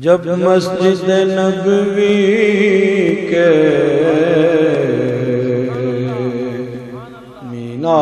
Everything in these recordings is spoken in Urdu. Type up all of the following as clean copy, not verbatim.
جب مسجد نبوی کے مینار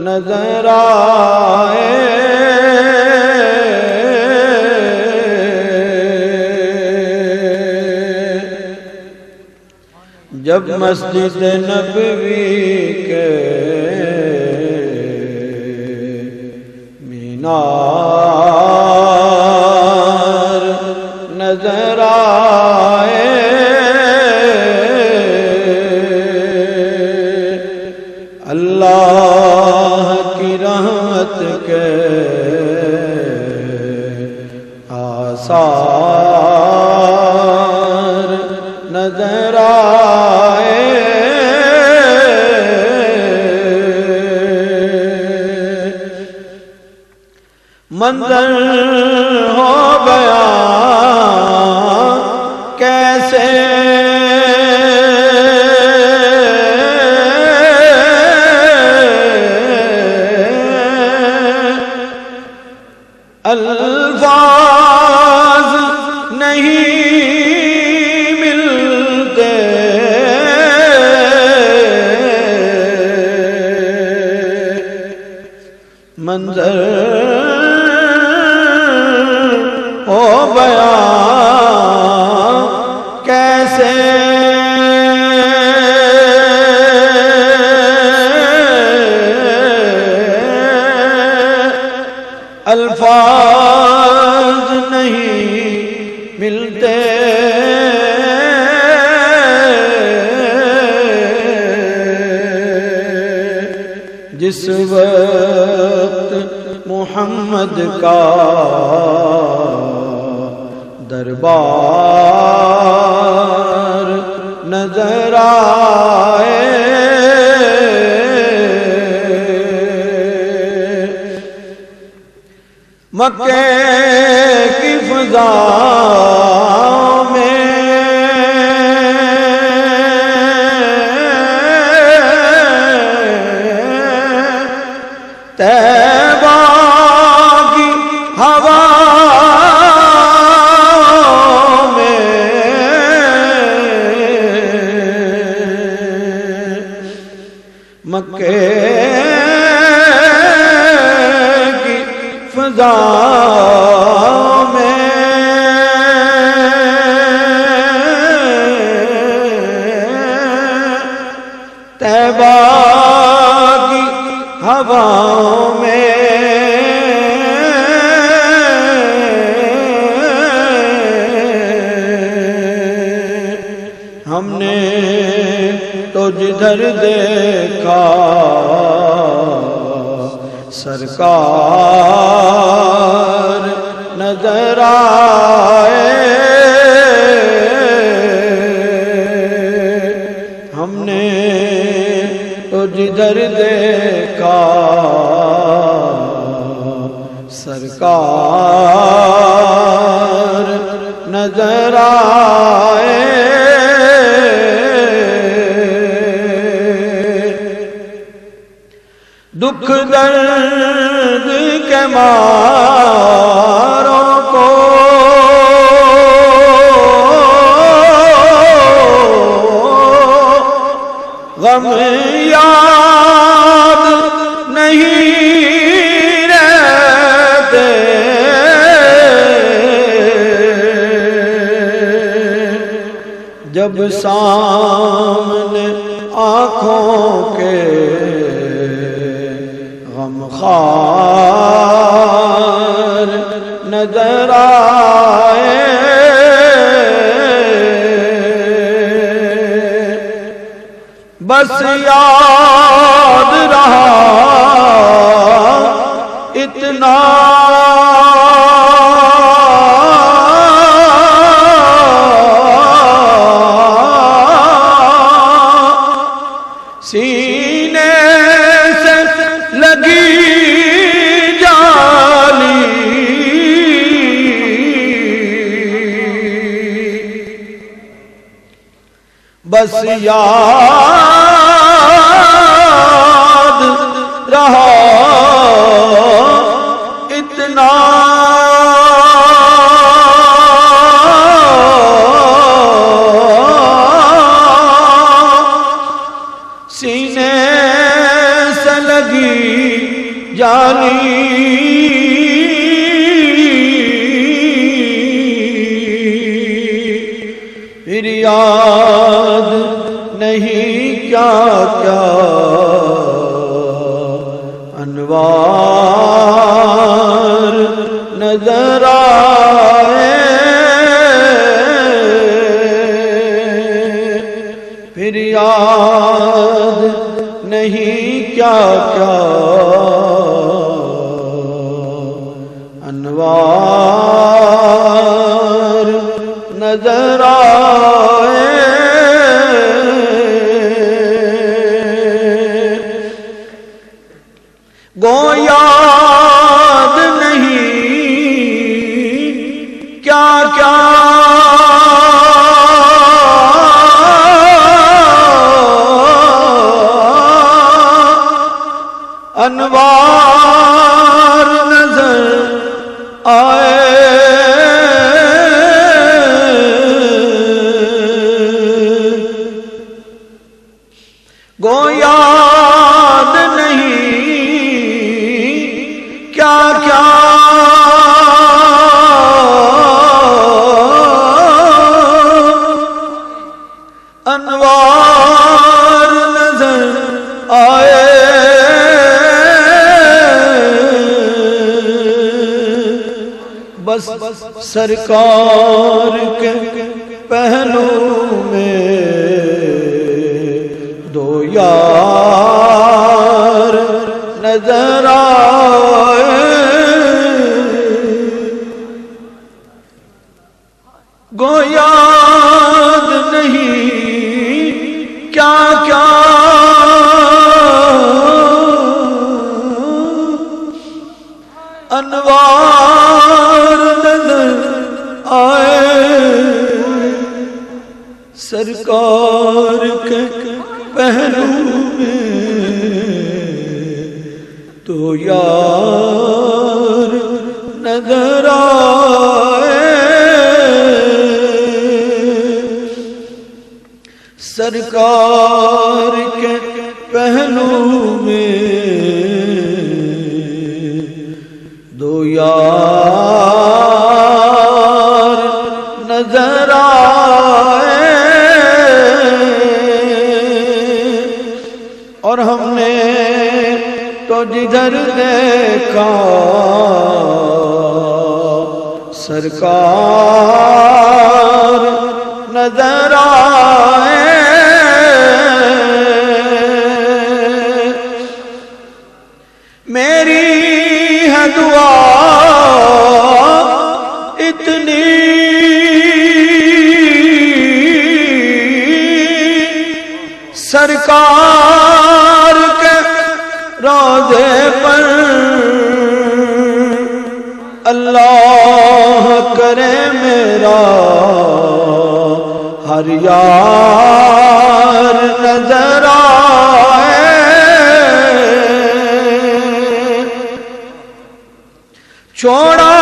نظر آئے، جب مسجد نبوی کے مینار نظر آئے، اللہ کی رحمت کے آثار نظر آئے، منظر ہو گیا کیسے الفاظ نہیں ملتے، منظر ہو گیا کیسے الفاظ نہیں ملتے، جس وقت محمد کا دربار نظر آئے، مکے کی فضا میں طیبہ کی ہوا میں مکے کی فضا میں طیبہ کی ہواؤں میں ہم نے تو جدھر دیکھا سرکار نظر آئے، ہم نے تو جدھر دیکھا سرکار نظر آئے، دکھ درد کے ماروں کو غم یاد نہیں رہتے، جب سامنے آنکھوں کے غمخوار نظر آئے، بس یاد رہا اتنا سینے سے لگی جالی، بس یاد رہا اتنا پھر یاد نہیں کیا کیا انوار نظر آئے، پھر یاد نہیں کیا کیا انوار نظر آئے۔ گو یاد نہیں کیا کیا انوار نظر آئے، گو یاد نہیں کیا کیا انوار نظر آئے، بس سرکار کے پہلو میں دو یار نظر آئے، گو یاد نہیں کیا کیا انوار نظر آئے، سرکار کے پہلو میں تو یار نظر آئے، سرکار کے پہلو میں دو یار نظر آئے، اور ہم نے تو جدھر دیکھا سرکار نظر آئے، میری ہے دعا اتنی سرکار کے روضے پر اللہ کرے میرا ہر یار نظر آئے، چھوڑا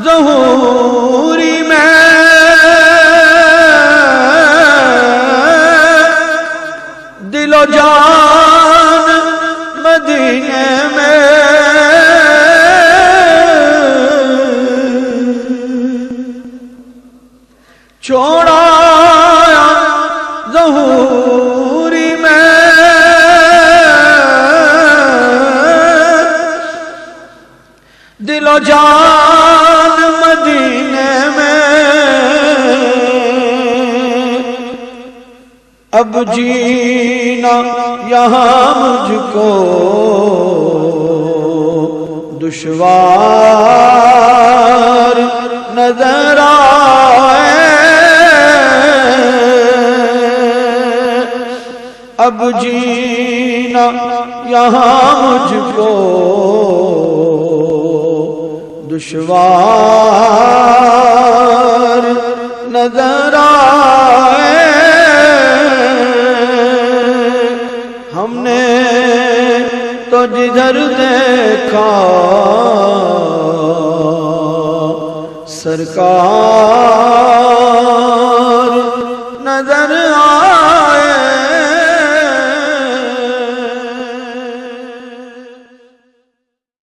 ظہوری میں دل و جان مدینے میں، چھوڑا ظہوری میں دل و جان مدینے میں، اب جینا یہاں مجھ کو دشوار نظر آئے، اب جینا یہاں مجھ کو دشوار نظر آئے، ہم نے تو جدھر دیکھا سرکار نظر آئے،